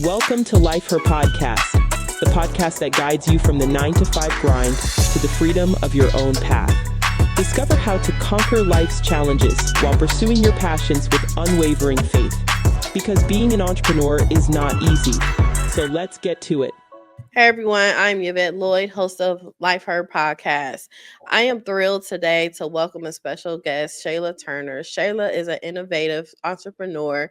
Welcome to Life Her Podcast, the podcast that guides you from the 9-to-5 grind to the freedom of your own path. Discover how to conquer life's challenges while pursuing your passions with unwavering faith. Because being an entrepreneur is not easy. So let's get to it. Hey everyone, I'm Yvette Lloyd, host of Life Her Podcast. I am thrilled today to welcome a special guest, Shalah Turner. Shalah is an innovative entrepreneur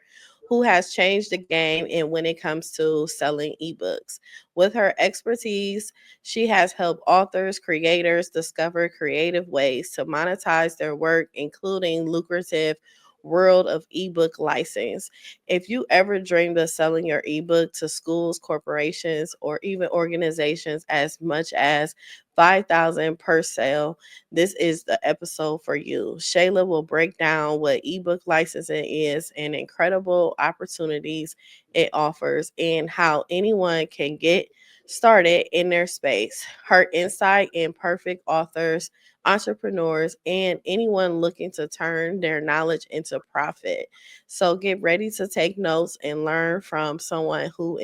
who has changed the game when it comes to selling ebooks. With her expertise, she has helped authors, creators discover creative ways to monetize their work, including lucrative world of ebook license. If you ever dreamed of selling your ebook to schools, corporations, or even organizations as much as 5,000 per sale, this is the episode for you. Shalah will break down what ebook licensing is and incredible opportunities it offers and how anyone can get started in their space. Her insight in perfect authors, entrepreneurs, and anyone looking to turn their knowledge into profit. So get ready to take notes and learn from someone who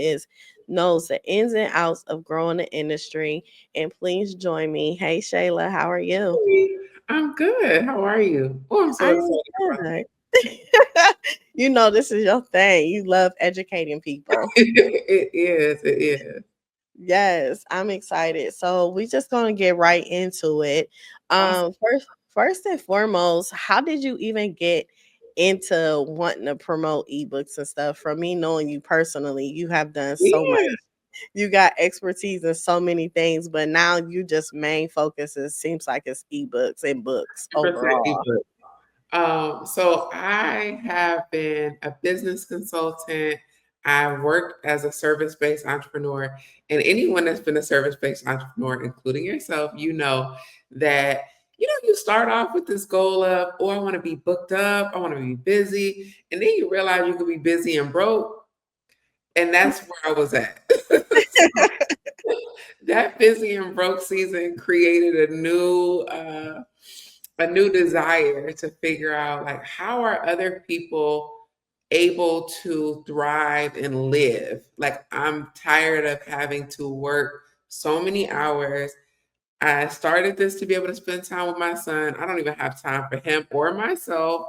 knows the ins and outs of growing the industry. And please join me. Hey Shalah, how are you? I'm good. How are you? Oh, I'm so I am excited about good. You know this is your thing. You love educating people. it is. It is. Yes, I'm excited. So we just gonna get right into it. Awesome. First and foremost, how did you even get into wanting to promote ebooks and stuff? From me knowing you personally, you have done so much. Yeah. You got expertise in so many things, but now you just main focus seems like it's ebooks and books 100% overall. ebook. So I have been a business consultant. I worked as a service-based entrepreneur, and anyone that's been a service-based entrepreneur, including yourself, you know that you start off with this goal of, oh, I want to be booked up, I want to be busy, and then you realize you could be busy and broke, and that's where I was at. That busy and broke season created a new desire to figure out, like, how are other people able to thrive and live? Like, I'm tired of having to work so many hours. I started this to be able to spend time with my son. I don't even have time for him or myself.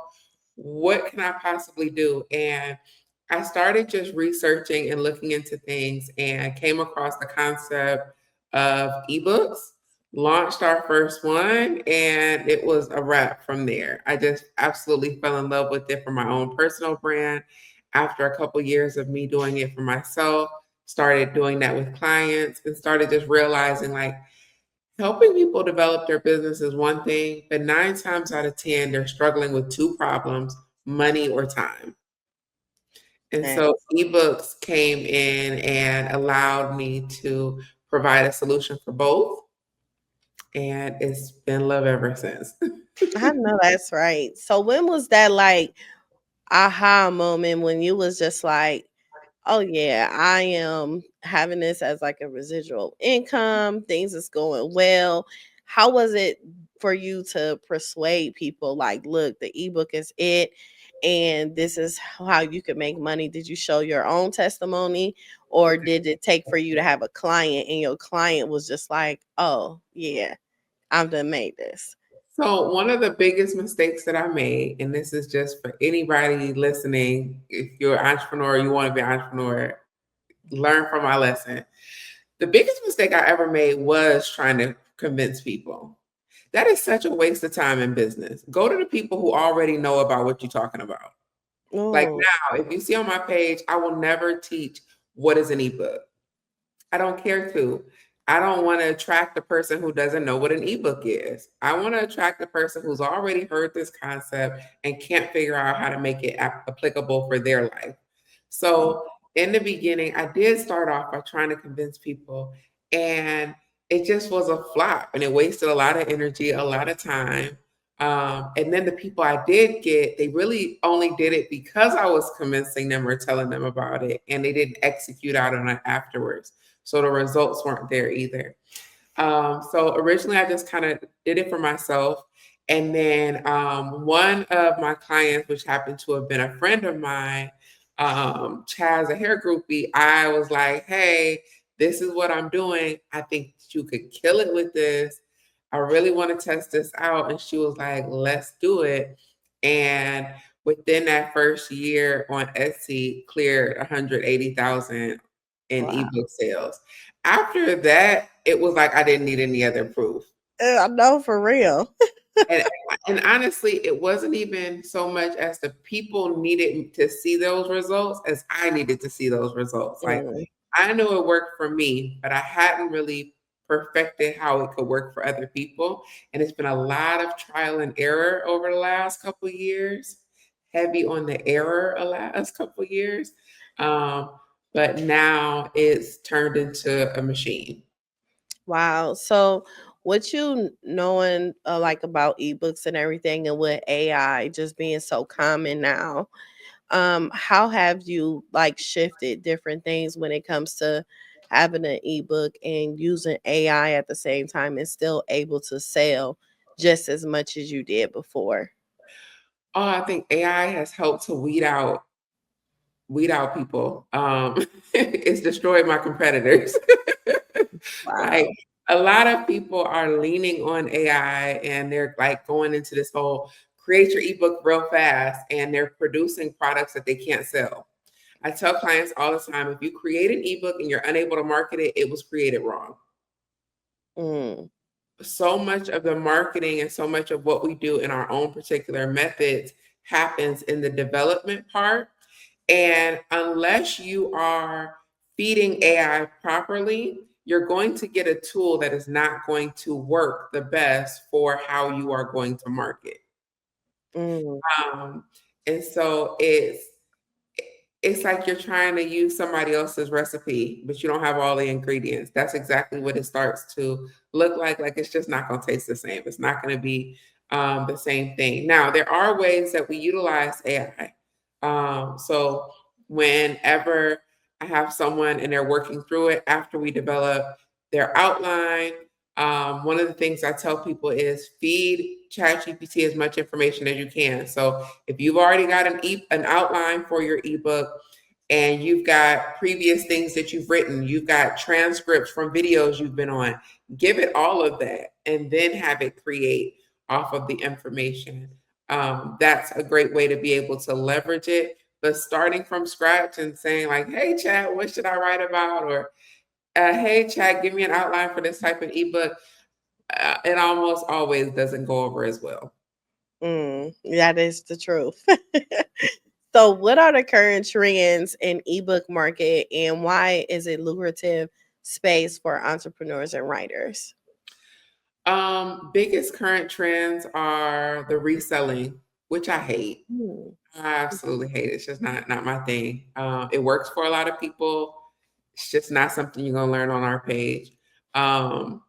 What can I possibly do? And I started just researching and looking into things and came across the concept of ebooks, launched our first one, and it was a wrap from there. I just absolutely fell in love with it for my own personal brand. After a couple years of me doing it for myself, started doing that with clients and started just realizing, like, helping people develop their business is one thing, but 9 times out of 10, they're struggling with two problems: money or time. And so ebooks came in and allowed me to provide a solution for both. And it's been love ever since. I know that's right. So when was that like aha moment when you was just like, oh yeah, I am having this as like a residual income, things is going well. How was it for you to persuade people like, look, the ebook is it and this is how you can make money? Did you show your own testimony or did it take for you to have a client and your client was just like, oh yeah, I've done made this? So, one of the biggest mistakes that I made, and this is just for anybody listening, if you're an entrepreneur, you want to be an entrepreneur, learn from my lesson. The biggest mistake I ever made was trying to convince people. That is such a waste of time in business. Go to the people who already know about what you're talking about. Like Oh, now, if you see on my page, I will never teach what is an ebook. I don't care to. I don't want to attract the person who doesn't know what an ebook is. I want to attract the person who's already heard this concept and can't figure out how to make it applicable for their life. So, in the beginning, I did start off by trying to convince people, and it just was a flop, and it wasted a lot of energy, a lot of time. And then the people I did get, they really only did it because I was convincing them or telling them about it, and they didn't execute out on it afterwards. So the results weren't there either. So originally, I just kind of did it for myself. And then one of my clients, which happened to have been a friend of mine, Chaz, a hair groupie, I was like, hey, this is what I'm doing. I think you could kill it with this. I really want to test this out. And she was like, let's do it. And within that first year on Etsy, cleared 180,000 in Wow. ebook sales. After that, it was like I didn't need any other proof. I know, for real. And, and honestly, it wasn't even so much as the people needed to see those results as I needed to see those results. Like Mm. I knew it worked for me, but I hadn't really perfected how it could work for other people. And it's been a lot of trial and error over the last couple of years, heavy on the error a last couple of years. But now it's turned into a machine. Wow. So, what you knowing like about ebooks and everything, and with AI just being so common now, how have you like shifted different things when it comes to having an ebook and using AI at the same time and still able to sell just as much as you did before? Oh, I think AI has helped to weed out people. It's destroyed my competitors. Like Wow. a lot of people are leaning on AI and they're like going into this whole create your ebook real fast and they're producing products that they can't sell. I tell clients all the time, if you create an ebook and you're unable to market it, it was created wrong. Mm. So much of the marketing and so much of what we do in our own particular methods happens in the development part. And unless you are feeding AI properly, you're going to get a tool that is not going to work the best for how you are going to market. Mm. Um, and so it's like you're trying to use somebody else's recipe, but you don't have all the ingredients. That's exactly what it starts to look like. Like it's just not going to taste the same. It's not going to be the same thing. Now, there are ways that we utilize AI. So whenever I have someone and they're working through it after we develop their outline, one of the things I tell people is feed ChatGPT as much information as you can. So if you've already got an outline for your ebook and you've got previous things that you've written, you've got transcripts from videos you've been on, give it all of that and then have it create off of the information. That's a great way to be able to leverage it. But starting from scratch and saying like, hey, chat, what should I write about? Or hey, chat, give me an outline for this type of ebook. It almost always doesn't go over as well. That is the truth. So, what are the current trends in ebook market, and why is it lucrative space for entrepreneurs and writers? Biggest current trends are the reselling, which I hate. Hmm. I absolutely hate it. It's just not my thing. It works for a lot of people. It's just not something you're gonna learn on our page. Um,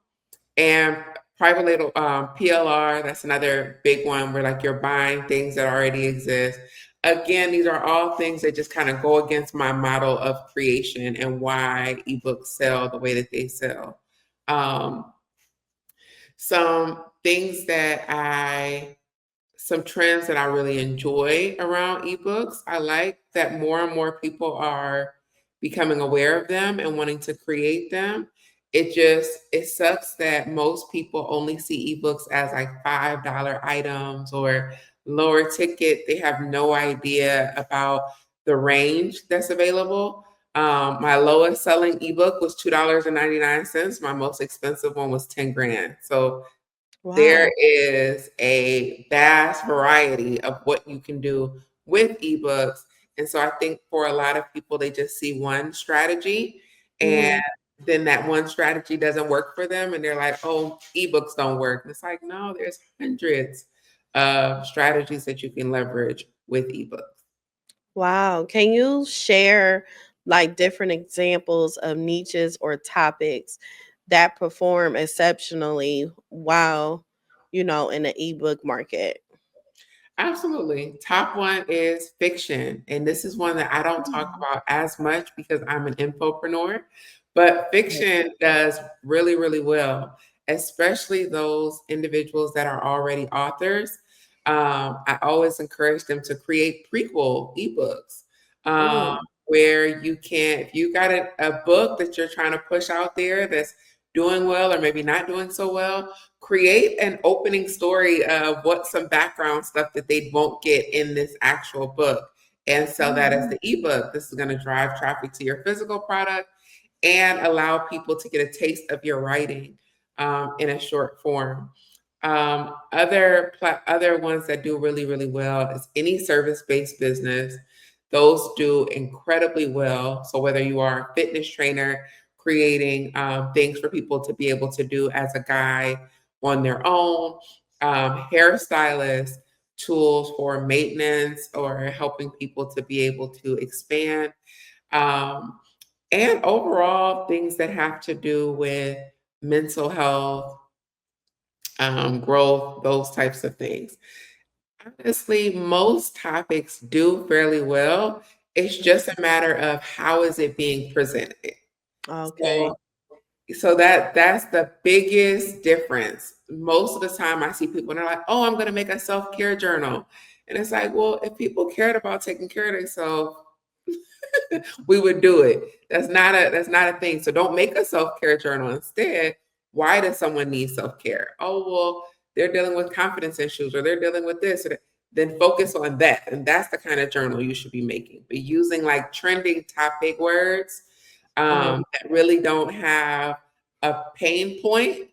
and private label PLR, that's another big one where like you're buying things that already exist. Again, these are all things that just kind of go against my model of creation and why ebooks sell the way that they sell. Um, some things that some trends that I really enjoy around ebooks. I like that more and more people are becoming aware of them and wanting to create them. It sucks that most people only see ebooks as like $5 items or lower ticket. They have no idea about the range that's available. My lowest selling ebook was $2.99. My most expensive one was 10 grand. So there Wow. is a vast variety of what you can do with ebooks. And so I think for a lot of people, they just see one strategy and Mhm. then that one strategy doesn't work for them. And they're like, oh, ebooks don't work. And it's like, no, there's hundreds of strategies that you can leverage with ebooks. Wow. Can you share like different examples of niches or topics that perform exceptionally while, in the ebook market? Absolutely. Top one is fiction. And this is one that I don't talk Mm. about as much because I'm an infopreneur, but fiction does really, really well, especially those individuals that are already authors. I always encourage them to create prequel ebooks. um, Mm. where you can, if you got a book that you're trying to push out there that's doing well or maybe not doing so well, create an opening story of what some background stuff that they won't get in this actual book and sell that as the ebook. This is going to drive traffic to your physical product and allow people to get a taste of your writing in a short form. Other ones that do really, really well is any service-based business. Those do incredibly well. So whether you are a fitness trainer, creating things for people to be able to do as a guide on their own, hairstylists, tools for maintenance or helping people to be able to expand. Um, and overall, things that have to do with mental health, growth, those types of things. Honestly, most topics do fairly well. It's just a matter of how is it being presented. Okay. So, so that's the biggest difference. Most of the time, I see people and they're like, "Oh, I'm going to make a self-care journal," and it's like, well, if people cared about taking care of themselves, we would do it. That's not a thing. So don't make a self-care journal. Instead, why does someone need self-care? Oh, well, they're dealing with confidence issues or they're dealing with this or that. Then focus on that. And that's the kind of journal you should be making. But using like trending topic words Mhm. that really don't have a pain point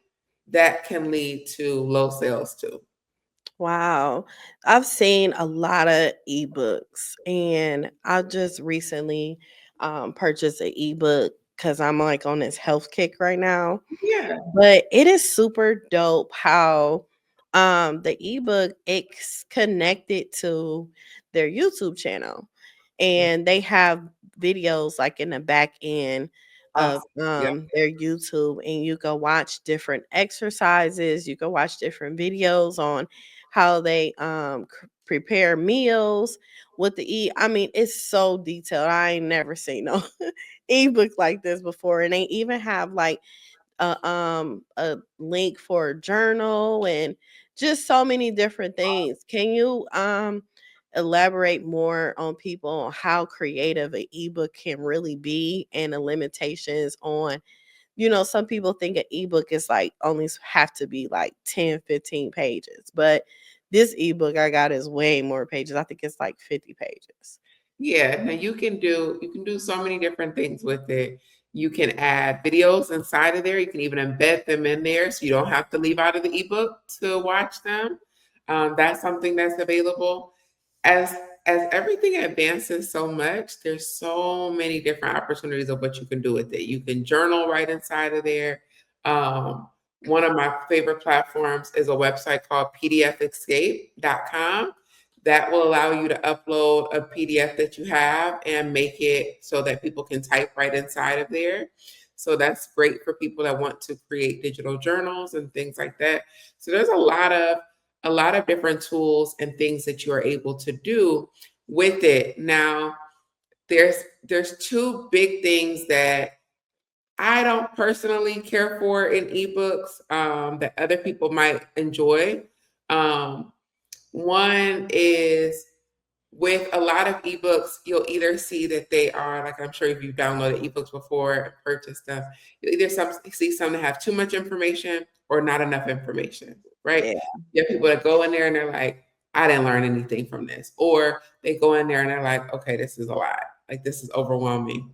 that can lead to low sales too. Wow. I've seen a lot of ebooks, and I just recently purchased an ebook because I'm like on this health kick right now. Yeah. But it is super dope how the ebook it's connected to their YouTube channel, and they have videos like in the back end of Awesome. Yeah. their YouTube, and you can watch different exercises, you can watch different videos on how they prepare meals, what to eat. I mean, it's so detailed. I ain't never seen no ebook like this before, and they even have like a link for a journal and just so many different things. Can you elaborate more on people on how creative an ebook can really be and the limitations on, some people think an ebook is like only have to be like 10, 15 pages, but this ebook I got is way more pages. I think it's like 50 pages. Yeah, now you can do so many different things with it. You can add videos inside of there. You can even embed them in there, so you don't have to leave out of the ebook to watch them. That's something that's available. As as everything advances so much, there's so many different opportunities of what you can do with it. You can journal right inside of there. Um, One of my favorite platforms is a website called pdfescape.com that will allow you to upload a PDF that you have and make it so that people can type right inside of there. So that's great for people that want to create digital journals and things like that. So there's a lot of different tools and things that you are able to do with it. Now, there's two big things that I don't personally care for in ebooks that other people might enjoy. Um, One is with a lot of ebooks, you'll either see that they are like I'm sure if you've downloaded ebooks before and purchased them, you either see some that have too much information or not enough information, right? Yeah. You have people that go in there and they're like, I didn't learn anything from this, or they go in there and they're like, okay, this is a lot, like this is overwhelming.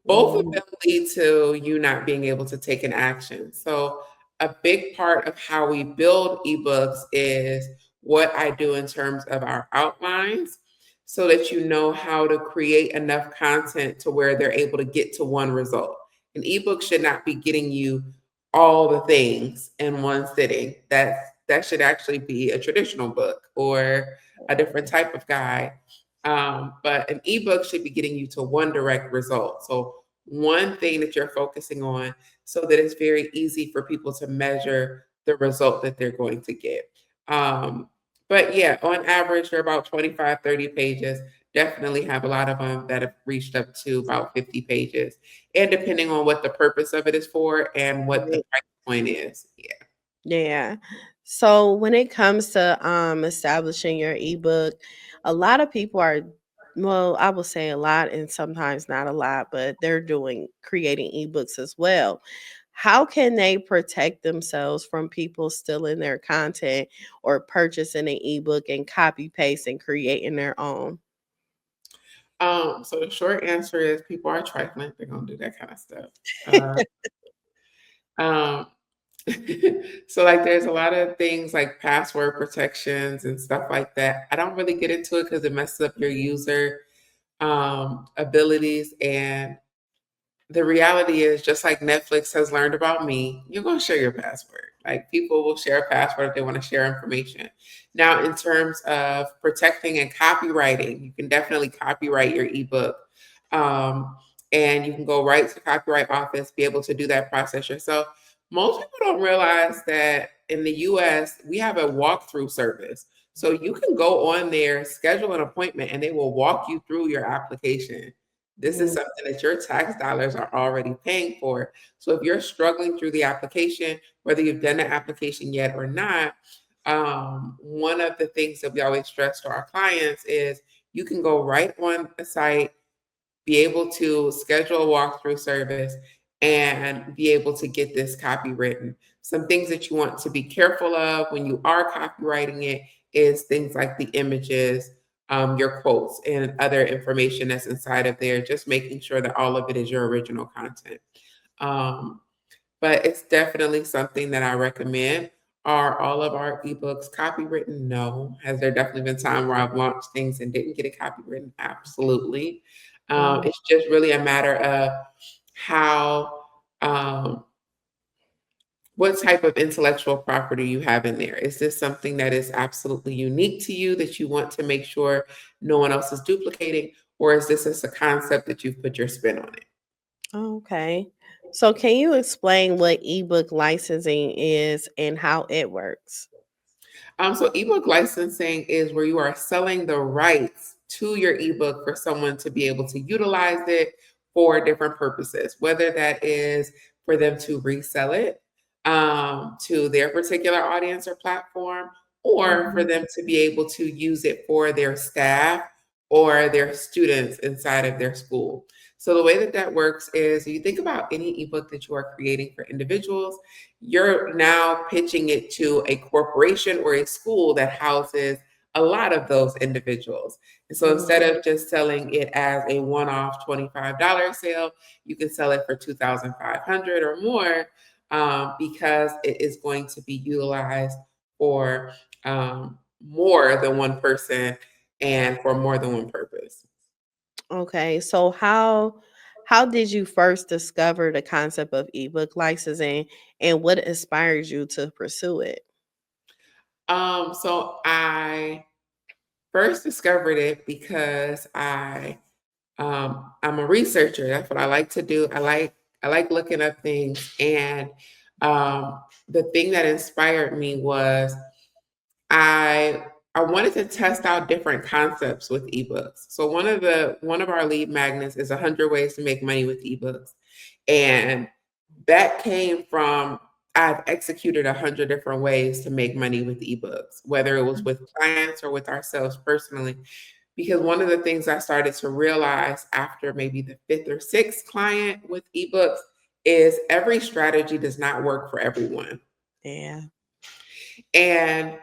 Both of Mhm. them lead to you not being able to take an action. So, a big part of how we build ebooks is what I do in terms of our outlines so that you know how to create enough content to where they're able to get to one result. An ebook should not be getting you all the things in one sitting. That should actually be a traditional book or a different type of guide. But an ebook should be getting you to one direct result. So one thing that you're focusing on so that it's very easy for people to measure the result that they're going to get. Um, but yeah, on average, they're about 25, 30 pages. Definitely have a lot of them that have reached up to about 50 pages. And depending on what the purpose of it is for and what the price point is. Yeah. Yeah. So when it comes to establishing your ebook, a lot of people are Well, I would say a lot and sometimes not a lot, but they're doing creating ebooks as well. How can they protect themselves from people stealing their content or purchasing an ebook and copy paste and creating their own? So the short answer is people are trifling. They're gonna do that kind of stuff. Uh, um, so like there's a lot of things like password protections and stuff like that. I don't really get into it because it messes up your user abilities. And the reality is, just like Netflix has learned about me, you're going to share your password. Like people will share a password if they want to share information. Now, in terms of protecting and copywriting, you can definitely copyright your ebook. Um, and you can go right to copyright office, be able to do that process yourself. Most people don't realize that in the US, we have a walkthrough service. So you can go on there, schedule an appointment, and they will walk you through your application. This is Mm, something that your tax dollars are already paying for. So if you're struggling through the application, whether you've done the application yet or not, one of the things that we always stress to our clients is you can go right on the site, be able to schedule a walkthrough service, and be able to get this copy written. Some things that you want to be careful of when you are copywriting it is things like the images, your quotes, and other information that's inside of there, just making sure that all of it is your original content. Um, but it's definitely something that I recommend. Are all of our ebooks copywritten? No. Has there definitely been time where I've launched things and didn't get it copywritten? Absolutely. mm. It's just really a matter of how, um, what type of intellectual property you have in there. Is this something that is absolutely unique to you that you want to make sure no one else is duplicating? Or is this just a concept that you've put your spin on it? Okay. So can you explain what ebook licensing is and how it works? So ebook licensing is where you are selling the rights to your ebook for someone to be able to utilize it for different purposes, whether that is for them to resell it to their particular audience or platform, or for Mhm. them to be able to use it for their staff or their students inside of their school. So the way that that works is you think about any ebook that you are creating for individuals, you're now pitching it to a corporation or a school that houses a lot of those individuals. And so instead Mhm. of just selling it as a one-off $25 sale, you can sell it for 2,500 or more, because it is going to be utilized for more than one person and for more than one purpose. Okay. So how did you first discover the concept of ebook licensing and what inspired you to pursue it? So I first discovered it because I'm a researcher. That's what I like to do. I like looking up things, and the thing that inspired me was I I wanted to test out different concepts with ebooks. So one of our lead magnets is 100 ways to make money with ebooks, and that came from I've executed 100 different ways to make money with ebooks, whether it was with clients or with ourselves personally. Because one of the things I started to realize after maybe the fifth or sixth client with ebooks is every strategy does not work for everyone. Yeah. And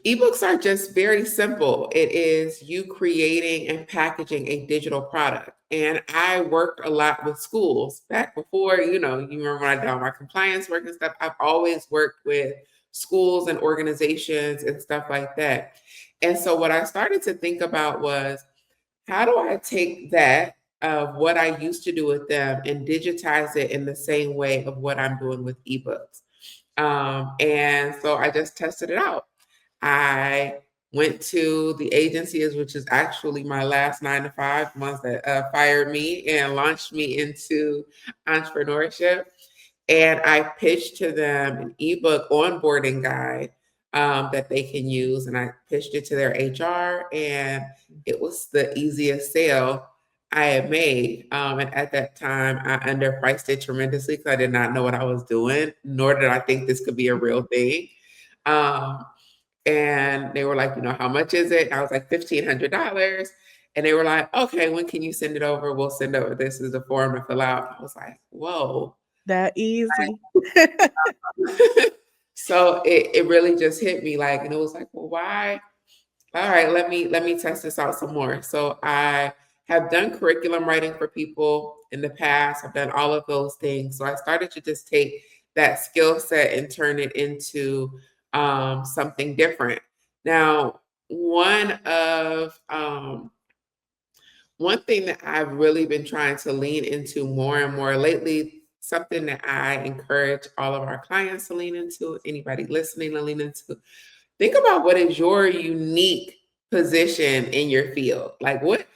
ebooks are just very simple. It is you creating and packaging a digital product. And I worked a lot with schools back before, you remember when I did all my compliance work and stuff. I've always worked with schools and organizations and stuff like that. And so what I started to think about was, how do I take that of what I used to do with them and digitize it in the same way of what I'm doing with ebooks? And so I just tested it out. I went to the agencies, which is actually my last 9 to 5 months that fired me and launched me into entrepreneurship. And I pitched to them an ebook onboarding guide that they can use. And I pitched it to their HR, and it was the easiest sale I had made. And at that time, I underpriced it tremendously because I did not know what I was doing, nor did I think this could be a real thing. Um, and they were like, how much is it? And I was like, $1,500. And they were like, okay, when can you send it over? We'll send over, this is the form to fill out. I was like, whoa. That easy. So it really just hit me, like, and it was like, well, why? All right, let me test this out some more. So I have done curriculum writing for people in the past. I've done all of those things. So I started to just take that skill set and turn it into something different. Now, one thing that I've really been trying to lean into more and more lately, something that I encourage all of our clients to lean into, anybody listening to lean into, think about what is your unique position in your field. Like what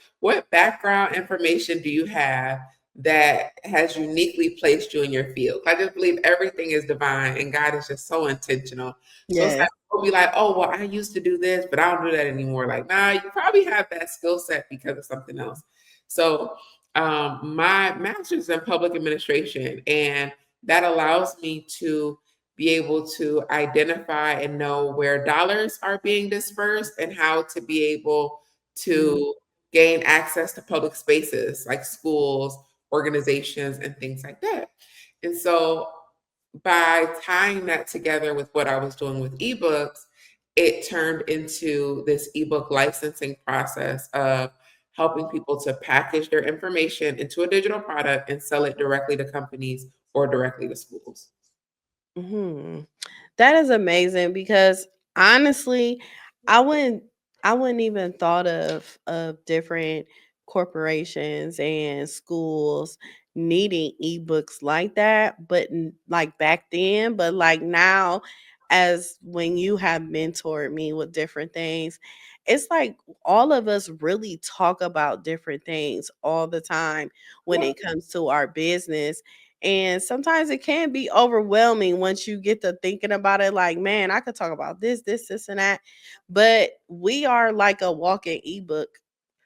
background information do you have that has uniquely placed you in your field? I just believe everything is divine and God is just so intentional. So it's like Yes. we'll be like, oh well, I used to do this, but I don't do that anymore. Like, nah, you probably have that skill set because of something else. So my master's in public administration, and that allows me to be able to identify and know where dollars are being dispersed and how to be able to gain access to public spaces like schools, organizations, and things like that. And so by tying that together with what I was doing with ebooks, it turned into this ebook licensing process of helping people to package their information into a digital product and sell it directly to companies or directly to schools. Hmm. That is amazing because honestly, I wouldn't I wouldn't even thought of different corporations and schools needing ebooks like that, but like back then, but like now, as when you have mentored me with different things, it's like all of us really talk about different things all the time when Yeah, it comes to our business. And sometimes it can be overwhelming once you get to thinking about it like, man, I could talk about this, and that. But we are like a walking ebook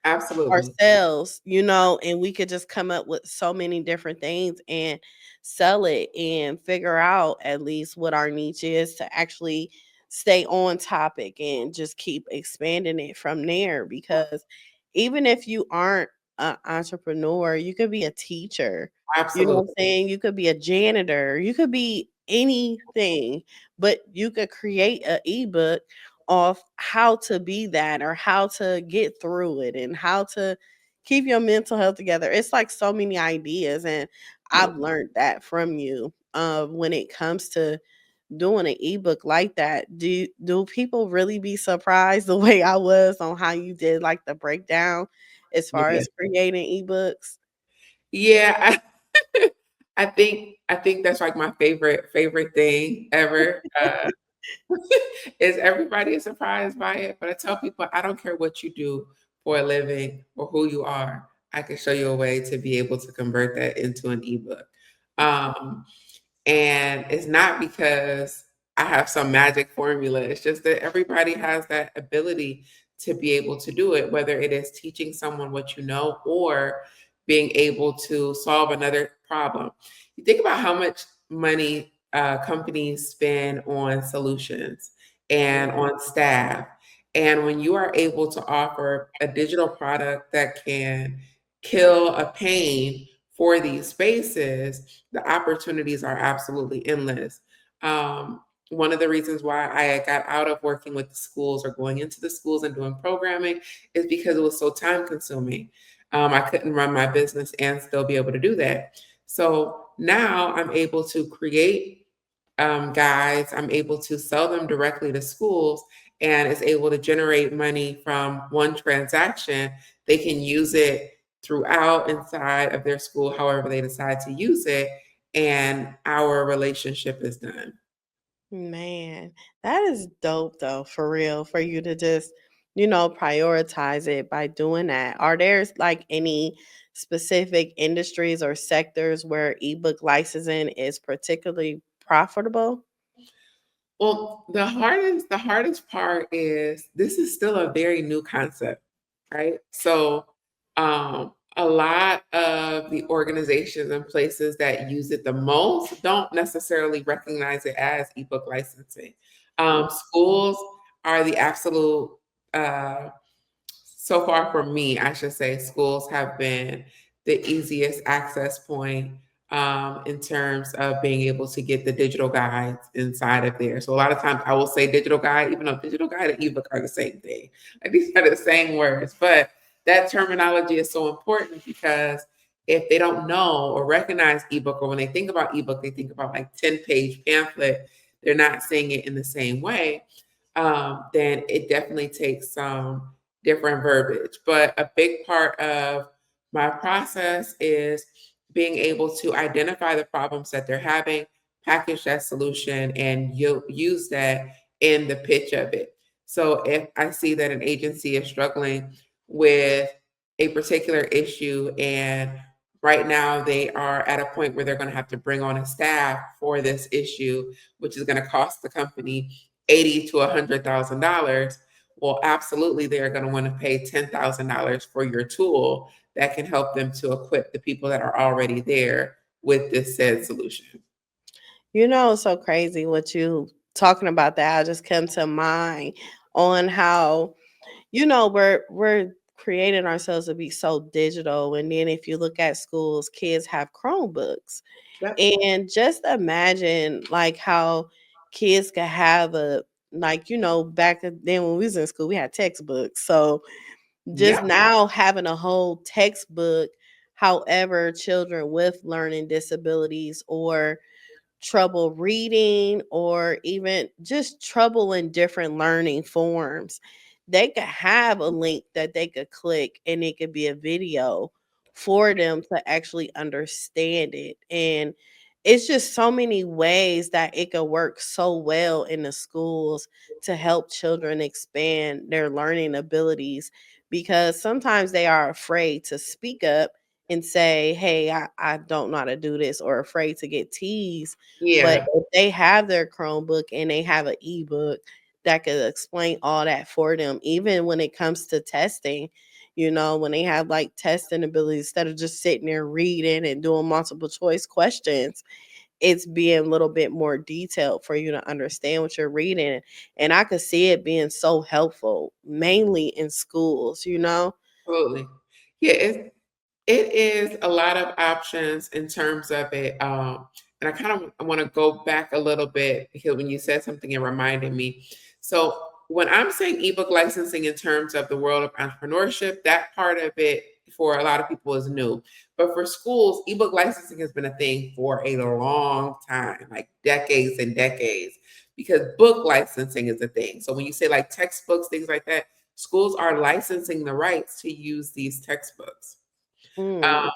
absolutely. ourselves, and we could just come up with so many different things and sell it and figure out at least what our niche is to actually stay on topic and just keep expanding it from there. Because even if you aren't an entrepreneur, you could be a teacher. You know what I'm Absolutely. saying? You could be a janitor, you could be anything, but you could create an ebook of how to be that or how to get through it and how to keep your mental health together. It's like so many ideas, and I've learned that from you. When it comes to doing an ebook like that, do people really be surprised the way I was on how you did like the breakdown as far Yeah. as creating ebooks? Yeah, I think that's like my favorite thing ever. Is everybody is surprised by it, but I tell people I don't care what you do for a living or who you are. I can show you a way to be able to convert that into an ebook. Um, and it's not because I have some magic formula. It's just that everybody has that ability to be able to do it, whether it is teaching someone what you know or being able to solve another problem. You think about how much money companies spend on solutions and on staff. And when you are able to offer a digital product that can kill a pain for these spaces, the opportunities are absolutely endless. One of the reasons why I got out of working with the schools or going into the schools and doing programming is because it was so time consuming. I couldn't run my business and still be able to do that. So now I'm able to create guides, I'm able to sell them directly to schools, and it's able to generate money from one transaction. They can use it throughout inside of their school, however they decide to use it, and our relationship is done. Man, that is dope though, for real, for you to just, prioritize it by doing that. Are there like any specific industries or sectors where ebook licensing is particularly profitable? Well, the hardest part is this is still a very new concept, right? So, a lot of the organizations and places that use it the most don't necessarily recognize it as ebook licensing. Schools are the absolute so far for me, I should say, schools have been the easiest access point in terms of being able to get the digital guides inside of there. So a lot of times I will say digital guide, even though digital guide and ebook are the same thing. Like these are the same words, but that terminology is so important because if they don't know or recognize ebook, or when they think about ebook, they think about like 10-page pamphlet, they're not seeing it in the same way, then it definitely takes some different verbiage. But a big part of my process is being able to identify the problems that they're having, package that solution, and you'll use that in the pitch of it. So if I see that an agency is struggling with a particular issue and right now they are at a point where they're going to have to bring on a staff for this issue, which is going to cost the company $80,000 to $100,000. Well, absolutely, they're going to want to pay $10,000 for your tool that can help them to equip the people that are already there with this said solution. It's so crazy what you talking about that. I just come to mind on how, we're creating ourselves to be so digital. And then if you look at schools, kids have Chromebooks. Yep. And just imagine like how kids could have back then when we was in school, we had textbooks. So just Yep. now having a whole textbook, however, children with learning disabilities or trouble reading or even just trouble in different learning forms, they could have a link that they could click and it could be a video for them to actually understand it. And it's just so many ways that it could work so well in the schools to help children expand their learning abilities, because sometimes they are afraid to speak up and say, hey, I don't know how to do this, or afraid to get teased. But Yeah. if they have their Chromebook and they have an ebook that could explain all that for them, even when it comes to testing, when they have like testing abilities, instead of just sitting there reading and doing multiple choice questions, it's being a little bit more detailed for you to understand what you're reading. And I could see it being so helpful, mainly in schools. Absolutely. Yeah, it is a lot of options in terms of it. And I kind of want to go back a little bit because when you said something, it reminded me. So when I'm saying ebook licensing in terms of the world of entrepreneurship, that part of it for a lot of people is new. But for schools, ebook licensing has been a thing for a long time, like decades and decades, because book licensing is a thing. So when you say like textbooks, things like that, schools are licensing the rights to use these textbooks. Mm. Um,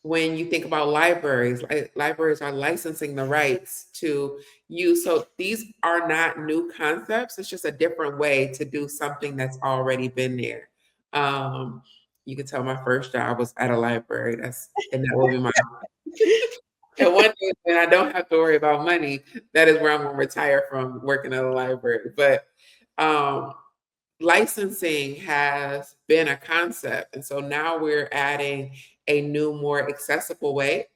when you think about libraries, libraries are licensing the rights to use. So these are not new concepts. It's just a different way to do something that's already been there. Um, you can tell my first job was at a library. And that will be my and one day when I don't have to worry about money, that is where I'm gonna retire from working at a library. But um licensing has been a concept. And so now we're adding a new, more accessible way.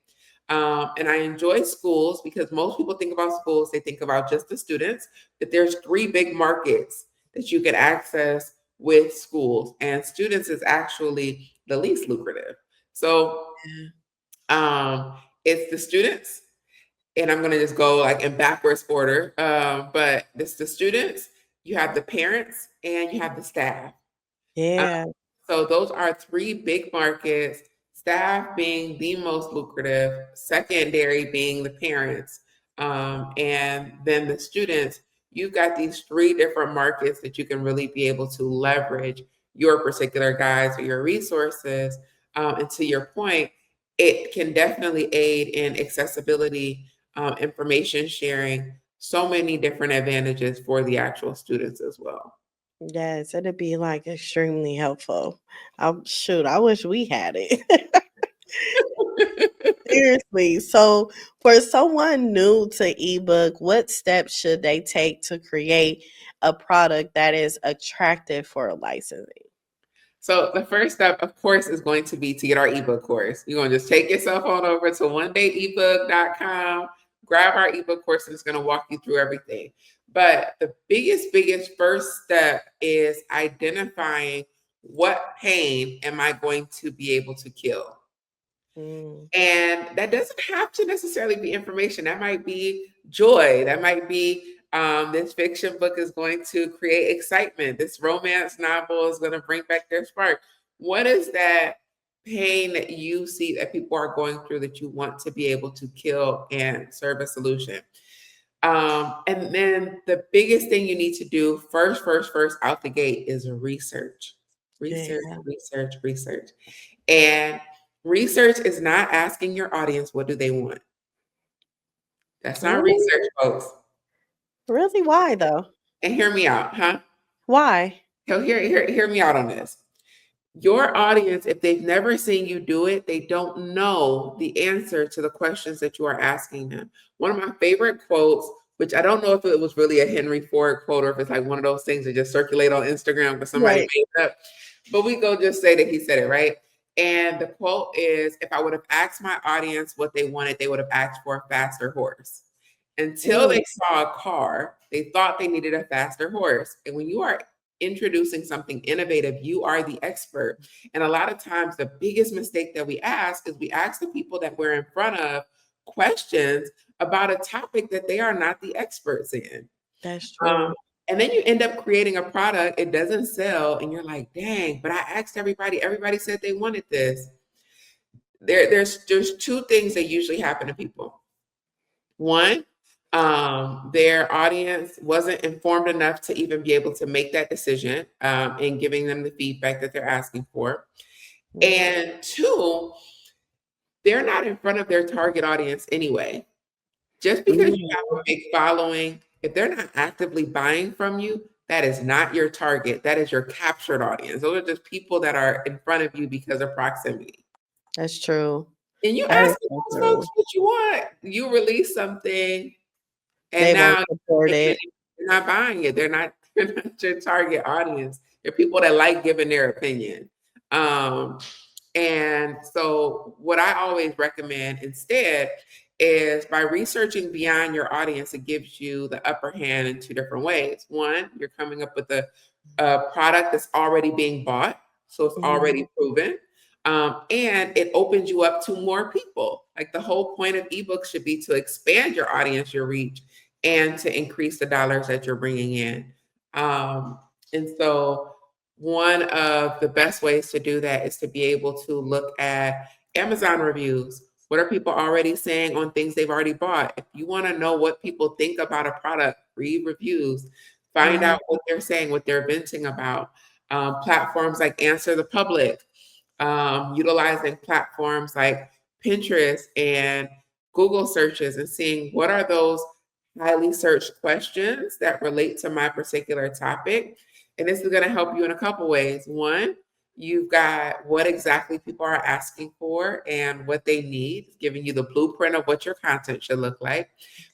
And I enjoy schools because most people think about schools, they think about just the students, but there's three big markets that you can access with schools. And students is actually the least lucrative. So it's the students, and I'm going to just go like in backwards order. But it's the students, you have the parents, and you have the staff. Um, Yeah. so those are three big markets, staff being the most lucrative, secondary being the parents, and then the students. You've got these three different markets that you can really be able to leverage your particular guides or your resources. And to your point, it can definitely aid in accessibility, information sharing, so many different advantages for the actual students as well. Yes, it'd be like extremely helpful. Shoot, I wish we had it. Seriously. So, for someone new to ebook, what steps should they take to create a product that is attractive for licensing? So the first step, of course, is going to be to get our ebook course. You're going to just take yourself on over to onedayebook.com, grab our ebook course, and it's going to walk you through everything. But the biggest first step is identifying what pain am I going to be able to kill? Mm. And that doesn't have to necessarily be information. That might be joy. That might be this fiction book is going to create excitement. This romance novel is going to bring back their spark. What is that pain that you see that people are going through that you want to be able to kill and serve a solution? And then the biggest thing you need to do first out the gate is research, research, Yeah. research, research. And research is not asking your audience, what do they want? That's not Really? research, folks. Really? Why though? And hear me out, huh? Why? So hear me out on this. Your audience, if they've never seen you do it, they don't know the answer to the questions that you are asking them. One of my favorite quotes, which I don't know if it was really a Henry Ford quote or if it's like one of those things that just circulate on Instagram because somebody Right. made it up, but we go just say that he said it, right? And the quote is, if I would have asked my audience what they wanted, they would have asked for a faster horse. Until Mm. they saw a car, they thought they needed a faster horse. And when you are introducing something innovative, you are the expert. And a lot of times, the biggest mistake that we ask is we ask the people that we're in front of questions about a topic that they are not the experts in. That's Um, true. and then you end up creating a product, it doesn't sell, and you're like, dang, but I asked everybody said they wanted this. There's two things that usually happen to people. One, their audience wasn't informed enough to even be able to make that decision in giving them the feedback that they're asking for. Mhm. And two, they're not in front of their target audience anyway. Just because you have Mm. a big following, if they're not actively buying from you, that is not your target. That is your captured audience. Those are just people that are in front of you because of proximity. That's true. And you That is ask so those folks true. what you want. You release something, and They won't now support it. they're not buying it. They're not, they're not your target audience. They're people that like giving their opinion. Um, and so, what I always recommend instead is by researching beyond your audience, it gives you the upper hand in two different ways. One, you're coming up with a product that's already being bought, so it's Mhm. already proven. And it opens you up to more people. Like the whole point of ebooks should be to expand your audience, your reach, and to increase the dollars that you're bringing in. And so, one of the best ways to do that is to be able to look at Amazon reviews. What are people already saying on things they've already bought? If you want to know what people think about a product, read reviews, find Mhm. out what they're saying, what they're venting about. Platforms like Answer the Public, utilizing platforms like Pinterest and Google searches and seeing what are those highly searched questions that relate to my particular topic. And this is going to help you in a couple ways. One, you've got what exactly people are asking for and what they need, giving you the blueprint of what your content should look like.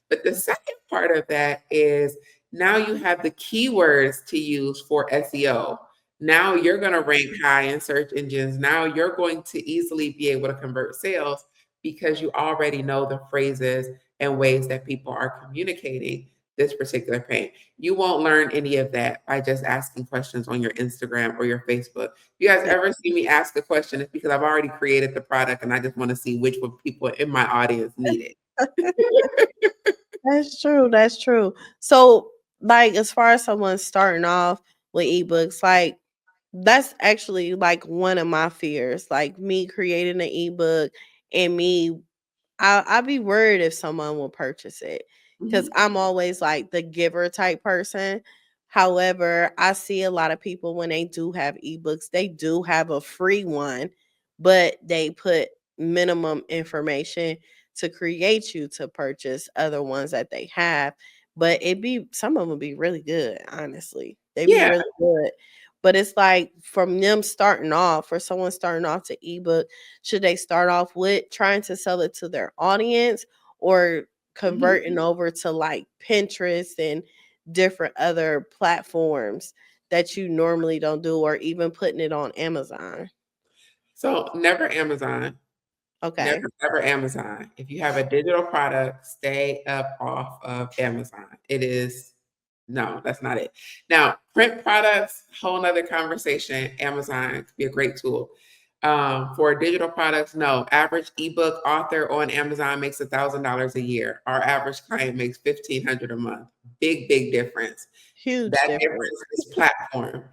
But the second part of that is now you have the keywords to use for SEO. Now you're going to rank high in search engines. Now you're going to easily be able to convert sales because you already know the phrases and ways that people are communicating this particular pain. You won't learn any of that by just asking questions on your Instagram or your Facebook. If you guys Yeah. ever see me ask a question, it's because I've already created the product and I just want to see which one people in my audience need it. That's true. That's true. So, like, as far as someone starting off with ebooks, like, that's actually like one of my fears. Like me creating an ebook and me I'd be worried if someone will purchase it because Mhm. I'm always like the giver type person. However, I see a lot of people when they do have ebooks, they do have a free one, but they put minimum information to create you to purchase other ones that they have. But it be some of them be really good, honestly. They be Yeah. really good. But it's like from them starting off, for someone starting off to ebook, should they start off with trying to sell it to their audience or Mhm. converting over to like Pinterest and different other platforms that you normally don't do, or even putting it on Amazon? So never Amazon. Okay. Never Amazon. If you have a digital product, stay up off of Amazon. It is No, that's not it. Now, print products, whole nother conversation. Amazon could be a great tool. For digital products, no. Average ebook author on Amazon makes $1,000 a year. Our average client makes $1,500 a month. Big difference. Huge That difference. difference is platform.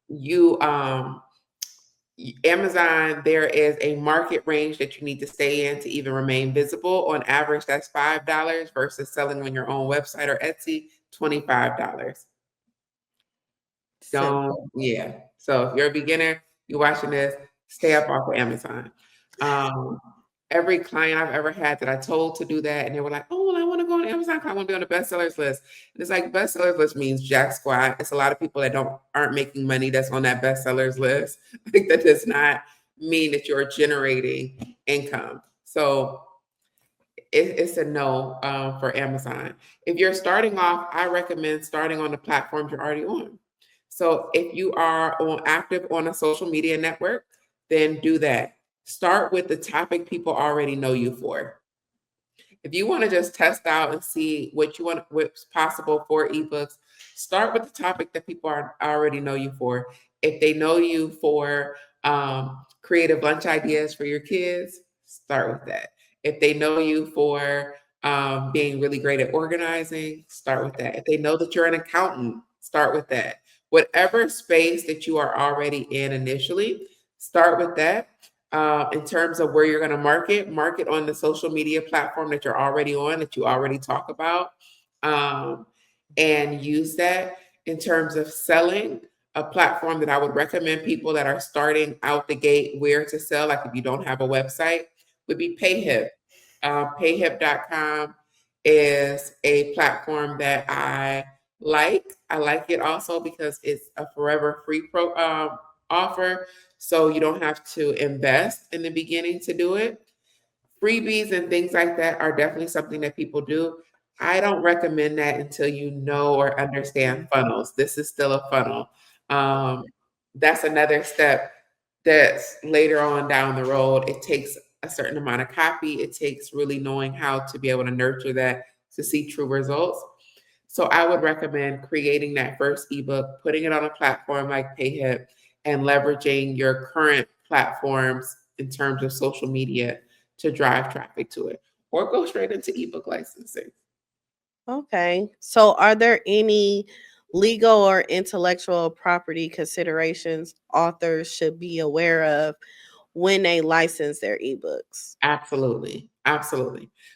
You Amazon, there is a market range that you need to stay in to even remain visible. On average, that's $5 versus selling on your own website or Etsy, $25. Simple. Yeah. So if you're a beginner, you're watching this, stay up off of Amazon. Um, every client I've ever had that I told to do that, and they were like, "Oh, well, I want to go on Amazon. I want to be on the bestsellers list." And it's like bestsellers list means jack squat. It's a lot of people that aren't making money that's on that bestsellers list. Like that does not mean that you're generating income. So it's a no for Amazon. If you're starting off, I recommend starting on the platforms you're already on. So if you are active on a social media network, then do that. Start with the topic people already know you for. If you want to just test out and see what's possible for ebooks, start with the topic that people already know you for. If they know you for creative lunch ideas for your kids, start with that. If they know you for being really great at organizing, start with that. If they know that you're an accountant, start with that. Whatever space that you are already in initially, start with that. In terms of where you're going to market on the social media platform that you're already on, that you already talk about, and use that. In terms of selling, a platform that I would recommend people that are starting out the gate where to sell, like if you don't have a website, would be Payhip. Payhip.com is a platform that I like. I like it also because it's a forever free offer. So you don't have to invest in the beginning to do it. Freebies and things like that are definitely something that people do. I don't recommend that until you know or understand funnels. This is still a funnel. That's another step that's later on down the road. It takes a certain amount of copy. It takes really knowing how to be able to nurture that to see true results. So I would recommend creating that first ebook, putting it on a platform like Payhip, and leveraging your current platforms in terms of social media to drive traffic to it, or go straight into ebook licensing. Okay. So are there any legal or intellectual property considerations authors should be aware of when they license their ebooks? Absolutely.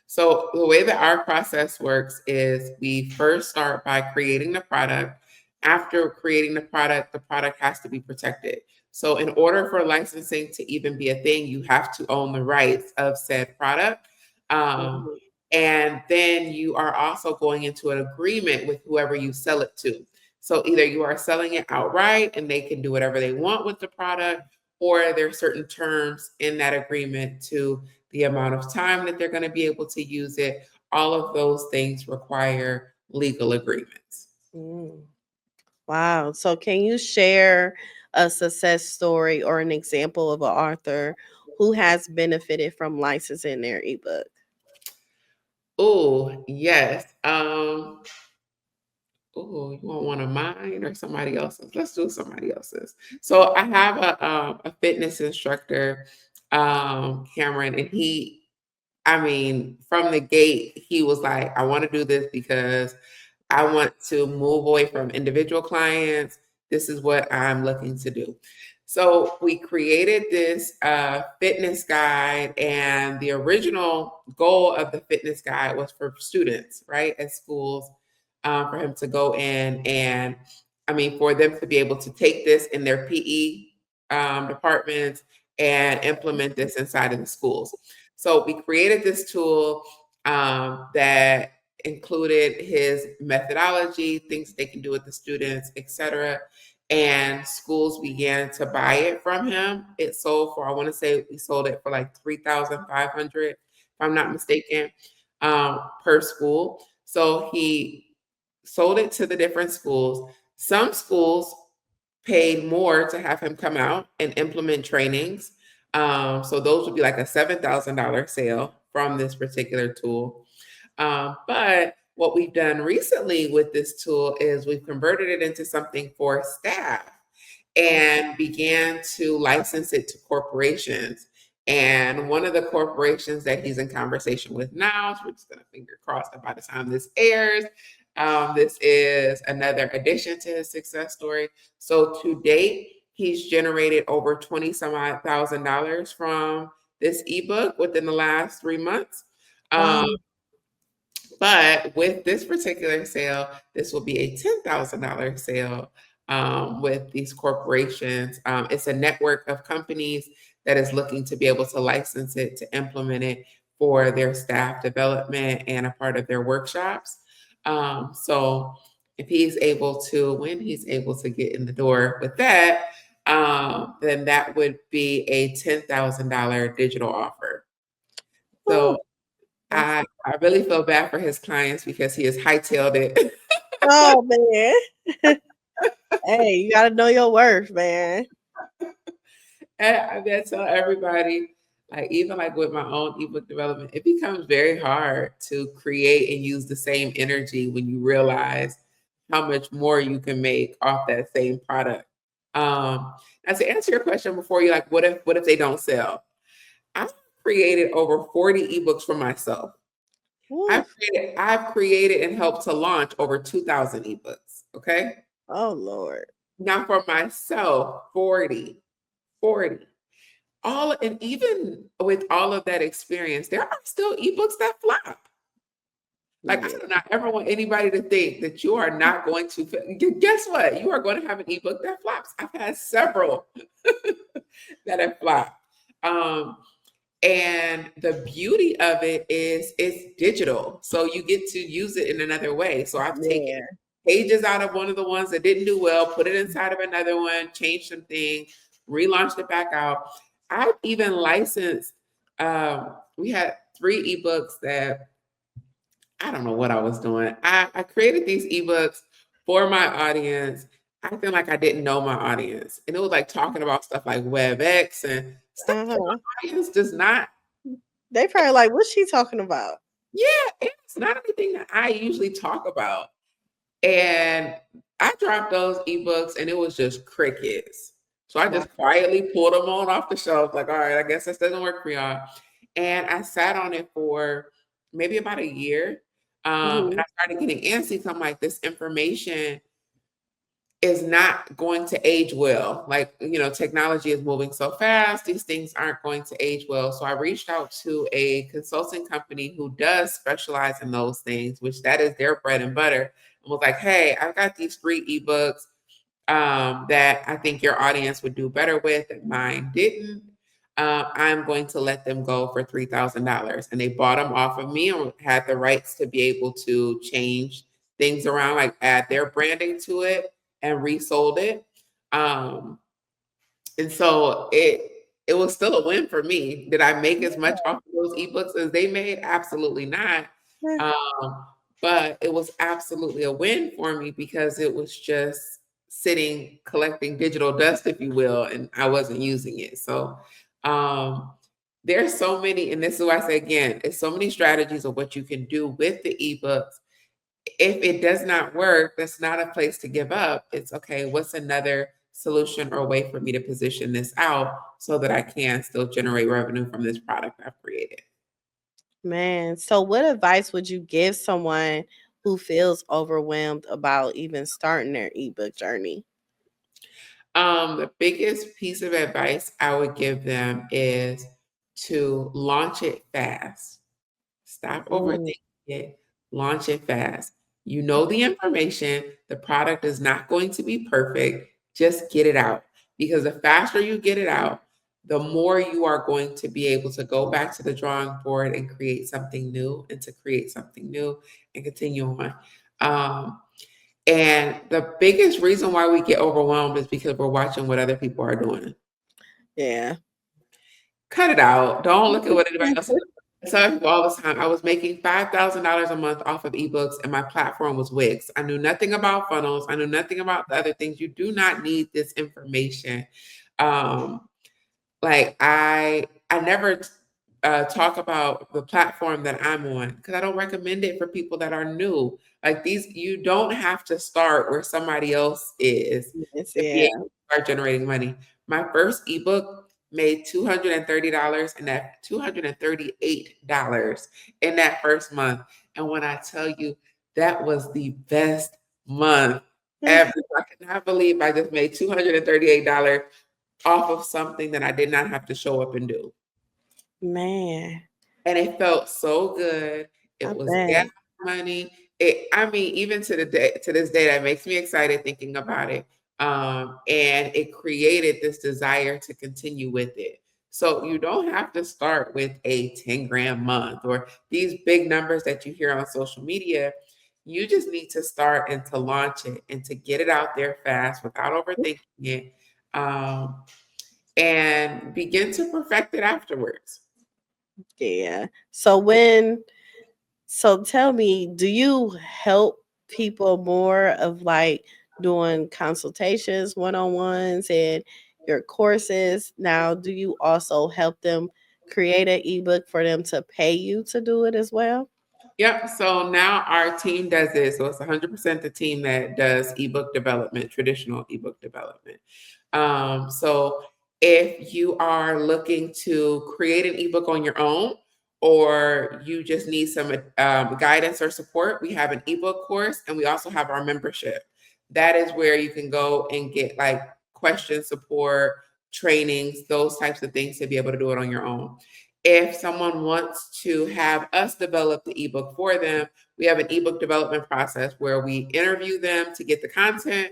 So the way that our process works is we first start by creating the product. After creating the product has to be protected. So in order for licensing to even be a thing, you have to own the rights of said product. Mhm. And then you are also going into an agreement with whoever you sell it to. So either you are selling it outright and they can do whatever they want with the product, or there are certain terms in that agreement to the amount of time that they're going to be able to use it. All of those things require legal agreements. Mm. Wow. So can you share a success story or an example of an author who has benefited from licensing their ebook? Oh, yes. Oh, you want one of mine or somebody else's? Let's do somebody else's. So I have a fitness instructor, Cameron, and from the gate, he was like, I want to do this because I want to move away from individual clients. This is what I'm looking to do. So we created this fitness guide, and the original goal of the fitness guide was for students, right, at schools, for him to go in and, for them to be able to take this in their PE departments and implement this inside of the schools. So we created this tool that included his methodology, things they can do with the students, etc. And schools began to buy it from him. It sold for, I want to say we sold it for like 3,500, if I'm not mistaken, per school. So he sold it to the different schools. Some schools paid more to have him come out and implement trainings. So those would be like a $7,000 sale from this particular tool. But what we've done recently with this tool is we've converted it into something for staff and began to license it to corporations. And one of the corporations that he's in conversation with now, so we're just going to finger crossed that by the time this airs, this is another addition to his success story. So to date, he's generated over $20,000 from this ebook within the last 3 months. Wow. But with this particular sale, this will be a $10,000 sale with these corporations. It's a network of companies that is looking to be able to license it, to implement it for their staff development and a part of their workshops. So if he's able to, when he's able to get in the door with that, then that would be a $10,000 digital offer. So I really feel bad for his clients because he has hightailed it. Oh man. Hey, you gotta know your worth, man. And I tell everybody, like even like with my own ebook development, it becomes very hard to create and use the same energy when you realize how much more you can make off that same product. Now to answer your question before, you like, what if they don't sell? I've created over 40 ebooks for myself. I've created and helped to launch over 2,000 ebooks. Okay. Oh Lord. Now for myself, 40. And even with all of that experience, there are still ebooks that flop. Like, I do not ever want anybody to think that you are not going to, guess what? You are going to have an ebook that flops. I've had several that have flopped. And the beauty of it is it's digital. So you get to use it in another way. So I've taken pages out of one of the ones that didn't do well, put it inside of another one, changed some things, relaunched it back out. I've even licensed, we had 3 ebooks that I don't know what I was doing. I created these ebooks for my audience, acting like I didn't know my audience. And it was like talking about stuff like WebEx and stuff that my audience does not. They probably like, what's she talking about? Yeah, it's not anything that I usually talk about. And I dropped those ebooks and it was just crickets. So I just quietly pulled them on off the shelf, like, all right, I guess this doesn't work for y'all. And I sat on it for maybe about a year. And I started getting antsy. So I'm like, this information is not going to age well. Like, technology is moving so fast. These things aren't going to age well. So I reached out to a consulting company who does specialize in those things, which that is their bread and butter. And was like, hey, I've got these 3 ebooks that I think your audience would do better with that mine didn't. I'm going to let them go for $3,000. And they bought them off of me and had the rights to be able to change things around, like add their branding to it and resold it. And so it was still a win for me. Did I make as much off of those ebooks as they made? Absolutely not. But it was absolutely a win for me because it was just sitting, collecting digital dust, if you will, and I wasn't using it. So there's so many, and this is why I say again, it's so many strategies of what you can do with the ebooks. If it does not work, that's not a place to give up. It's okay, what's another solution or way for me to position this out so that I can still generate revenue from this product I've created? Man, so what advice would you give someone who feels overwhelmed about even starting their ebook journey? The biggest piece of advice I would give them is to launch it fast. Stop overthinking it. Launch it fast. You know the information. The product is not going to be perfect. Just get it out. Because the faster you get it out, the more you are going to be able to go back to the drawing board and create something new and to create something new and continue on. And the biggest reason why we get overwhelmed is because we're watching what other people are doing. Yeah. Cut it out. Don't look at what anybody else is doing. I tell people all the time, I was making $5,000 a month off of ebooks and my platform was Wix. I knew nothing about funnels. I knew nothing about the other things. You do not need this information. Like I never talk about the platform that I'm on because I don't recommend it for people that are new. Like these, you don't have to start where somebody else is Yes, to be yeah. able to start generating money. My first ebook made $230 and that $238 in that first month. And when I tell you that was the best month ever, I cannot believe I just made $238 off of something that I did not have to show up and do. Man, And it felt so good. I It was gas bet. money. I mean, even to this day, that makes me excited thinking about it. And it created this desire to continue with it. So you don't have to start with a 10 grand month or these big numbers that you hear on social media. You just need to start and to launch it and to get it out there fast without overthinking it. Um, and begin to perfect it afterwards. Yeah. So tell me, do you help people more of like doing consultations, one-on-ones and your courses? Now, do you also help them create an ebook for them to pay you to do it as well? Yep. So now our team does it. So it's 100% the team that does ebook development, traditional ebook development. So if you are looking to create an ebook on your own, or you just need some guidance or support, we have an ebook course and we also have our membership. That is where you can go and get like question support, trainings, those types of things to be able to do it on your own. If someone wants to have us develop the ebook for them, we have an ebook development process where we interview them to get the content.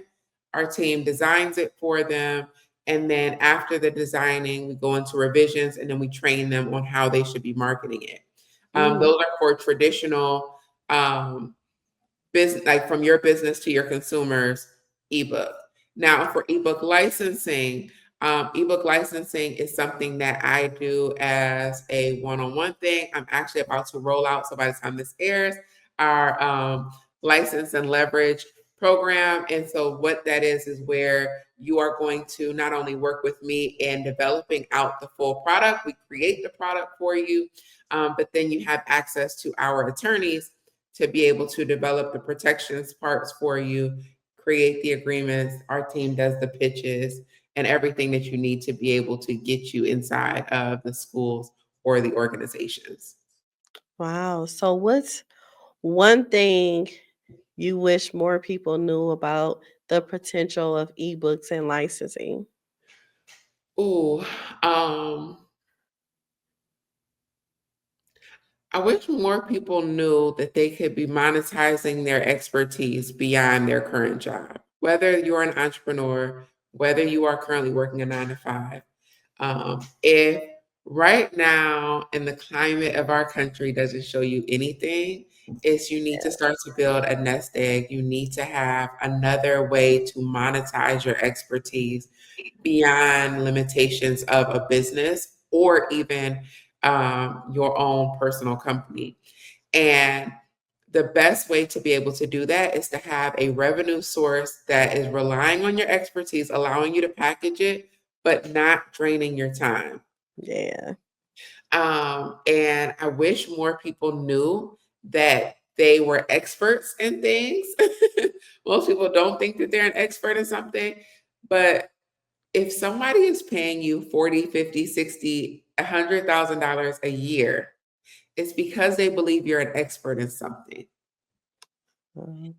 Our team designs it for them. And then after the designing, we go into revisions and then we train them on how they should be marketing it. Mm, Those are for traditional business, like from your business to your consumers ebook. Now, for ebook licensing is something that I do as a one-on-one thing. I'm actually about to roll out, so by the time this airs, our license and leverage program. And so what that is where you are going to not only work with me in developing out the full product, we create the product for you, but then you have access to our attorneys to be able to develop the protections parts for you, create the agreements. Our team does the pitches and everything that you need to be able to get you inside of the schools or the organizations. wow. So what's one thing you wish more people knew about the potential of ebooks and licensing? Ooh, um, I wish more people knew that they could be monetizing their expertise beyond their current job. Whether you're an entrepreneur, whether you are currently working a 9 to 5, if right now in the climate of our country doesn't show you anything, is you need to start to build a nest egg. You need to have another way to monetize your expertise beyond limitations of a business or even your own personal company. And the best way to be able to do that is to have a revenue source that is relying on your expertise, allowing you to package it, but not draining your time. Yeah. And I wish more people knew that they were experts in things. Most people don't think that they're an expert in something, but if somebody is paying you 40, 50, 60, $100,000 a year, it's because they believe you're an expert in something. Mhm.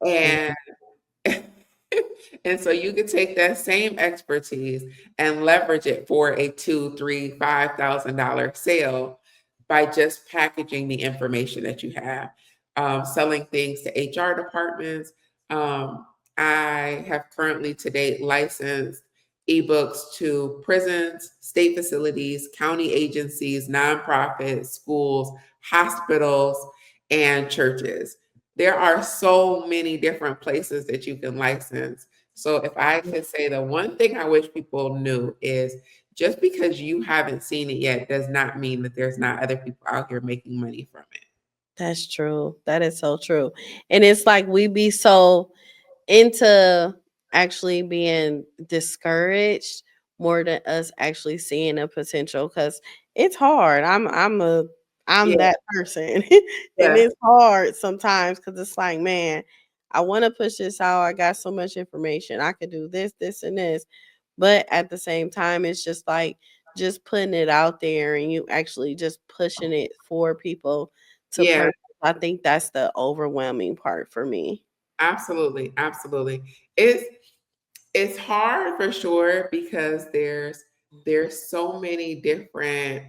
Yeah. And and so you could take that same expertise and leverage it for a two, three, $5,000 sale by just packaging the information that you have, selling things to HR departments. Um, I have currently to date licensed ebooks to prisons, state facilities, county agencies, nonprofits, schools, hospitals, and churches. There are so many different places that you can license. So if I could say the one thing I wish people knew is just because you haven't seen it yet does not mean that there's not other people out here making money from it. That's true. That is so true. And it's like we be so into actually being discouraged more than us actually seeing a potential, because it's hard. I'm Yeah, that person. And yeah, it's hard sometimes because it's like, man, I want to push this out. I got so much information. I could do this, this, and this. But at the same time, it's just like just putting it out there and you actually just pushing it for people to yeah. purchase. I think that's the overwhelming part for me. Absolutely, absolutely. It's hard for sure because there's so many different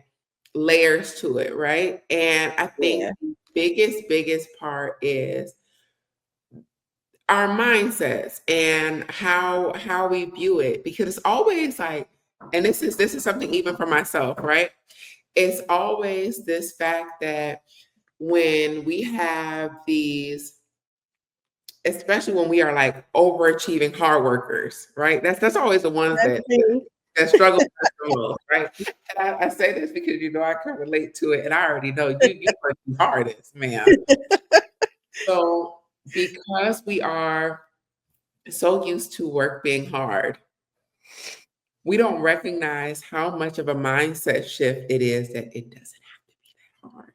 layers to it, right? And I think Yeah. the biggest part is our mindsets and how we view it, because it's always like, and this is something even for myself, right? It's always this fact that when we have these, especially when we are like overachieving hard workers, right? That's always the ones That's that me. that struggle with us the most, right? And I say this because I can relate to it, and I already know you work the hardest, man. So because we are so used to work being hard, we don't recognize how much of a mindset shift it is that it doesn't have to be that hard.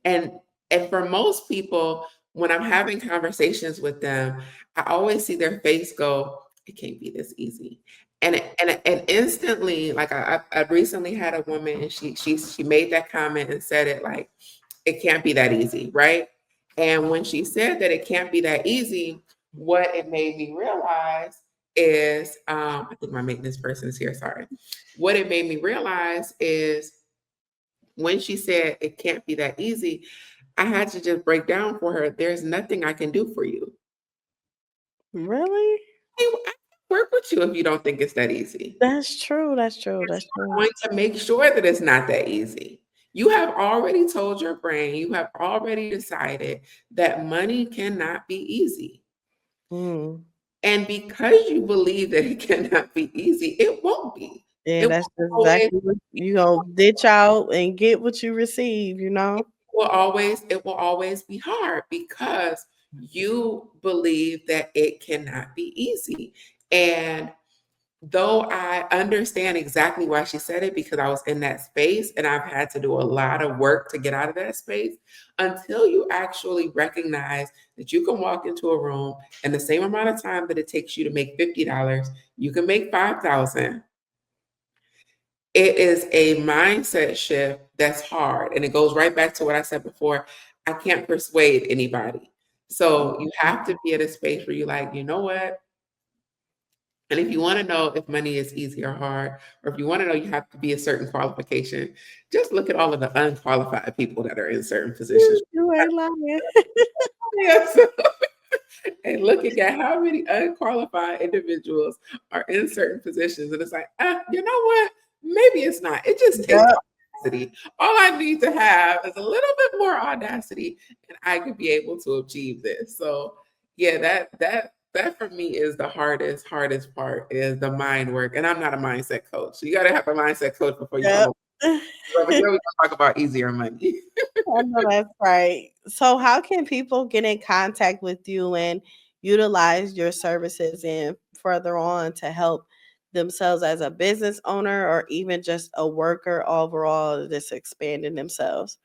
And for most people, when I'm having conversations with them, I always see their face go, "It can't be this easy." And instantly, like I recently had a woman, and she made that comment and said it like, "It can't be that easy," right? And when she said that it can't be that easy, what it made me realize is, I think my maintenance person is here. Sorry. What it made me realize is when she said it can't be that easy, I had to just break down for her, there's nothing I can do for you. Really? I can work with you if you don't think it's that easy. That's true. That's true. And That's so I'm true. going to make sure that it's not that easy. You have already told your brain, you have already decided that money cannot be easy. Mm. And because you believe that it cannot be easy, it won't be. Yeah, It that's will always exactly what you gonna ditch out and get what you receive, you know? it will always be hard because you believe that it cannot be easy. And though I understand exactly why she said it, because I was in that space and I've had to do a lot of work to get out of that space, until you actually recognize that you can walk into a room and the same amount of time that it takes you to make $50, you can make 5,000. It is a mindset shift that's hard. And it goes right back to what I said before. I can't persuade anybody. So you have to be at a space where you're like, you know what? And if you want to know if money is easy or hard, or if you want to know you have to be a certain qualification, just look at all of the unqualified people that are in certain positions. You ain't lying. Yes. And looking at how many unqualified individuals are in certain positions. And it's like, you know what? Maybe it's not. It just takes Yep. audacity. All I need to have is a little bit more audacity, and I could be able to achieve this. So yeah, that for me is the hardest part is the mind work. And I'm not a mindset coach. So you gotta have a mindset coach before you come Yep. up. Over here we gonna talk about easier money. I know that's right. So how can people get in contact with you and utilize your services and further on to help themselves as a business owner or even just a worker overall that's expanding themselves?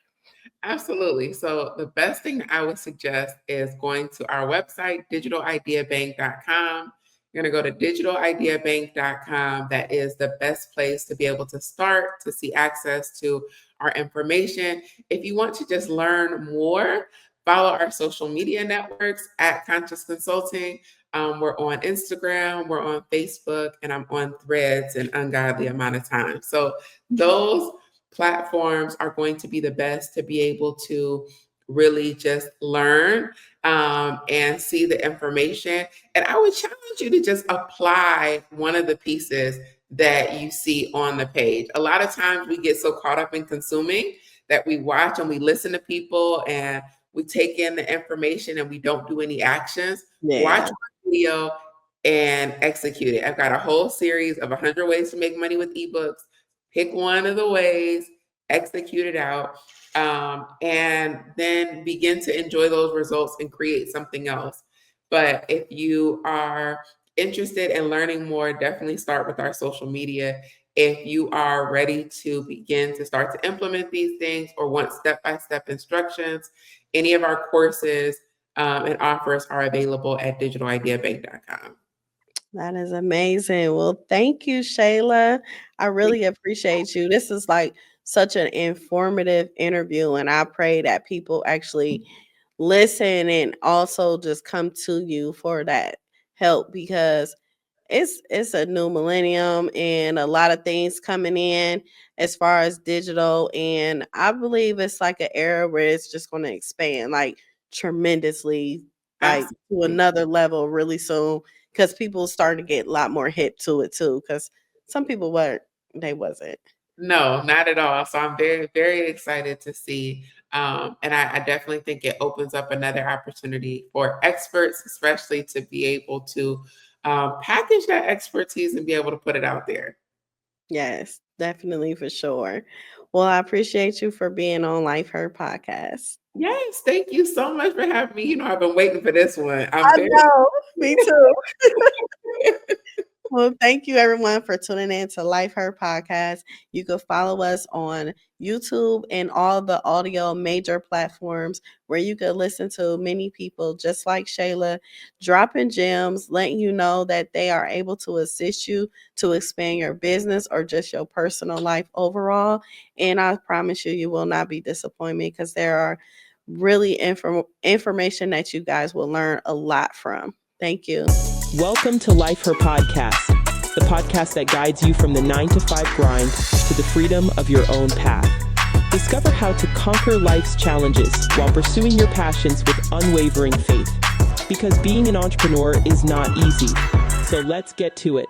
Absolutely. So the best thing I would suggest is going to our website, digitalideabank.com. You're going to go to digitalideabank.com. That is the best place to be able to start to see access to our information. If you want to just learn more, follow our social media networks at Conscious Consulting. We're on Instagram, we're on Facebook, and I'm on Threads an ungodly amount of time. So those platforms are going to be the best to be able to really just learn and see the information. And I would challenge you to just apply one of the pieces that you see on the page. A lot of times we get so caught up in consuming that we watch and we listen to people and we take in the information and we don't do any actions. Watch Yeah. one video and execute it. I've got a whole series of 100 ways to make money with ebooks. Pick one of the ways, execute it out, and then begin to enjoy those results and create something else. But if you are interested in learning more, definitely start with our social media. If you are ready to begin to start to implement these things or want step-by-step instructions, any of our courses and offers are available at digitalideabank.com. That is amazing. Well, thank you, Shayla. I really appreciate you. This is like such an informative interview, and I pray that people actually listen and also just come to you for that help because it's a new millennium and a lot of things coming in as far as digital, and I believe it's like an era where it's just going to expand like tremendously, like to Absolutely. another level really soon because people starting to get a lot more hip to it too because some people weren't, they wasn't. No, not at all. So I'm very, very excited to see. And I definitely think it opens up another opportunity for experts, especially to be able to package that expertise and be able to put it out there. Yes, definitely for sure. Well, I appreciate you for being on Life Her podcast. Yes, thank you so much for having me. I've been waiting for this one. I'm I very know, me too. Well, thank you everyone for tuning in to Life Her Podcast. You can follow us on YouTube and all the audio major platforms where you can listen to many people just like Shayla dropping gems, letting you know that they are able to assist you to expand your business or just your personal life overall. And I promise you, you will not be disappointed because there are really information that you guys will learn a lot from. Thank you. Welcome to Life Her Podcast, the podcast that guides you from the 9-to-5 grind to the freedom of your own path. Discover how to conquer life's challenges while pursuing your passions with unwavering faith. Because being an entrepreneur is not easy. So let's get to it.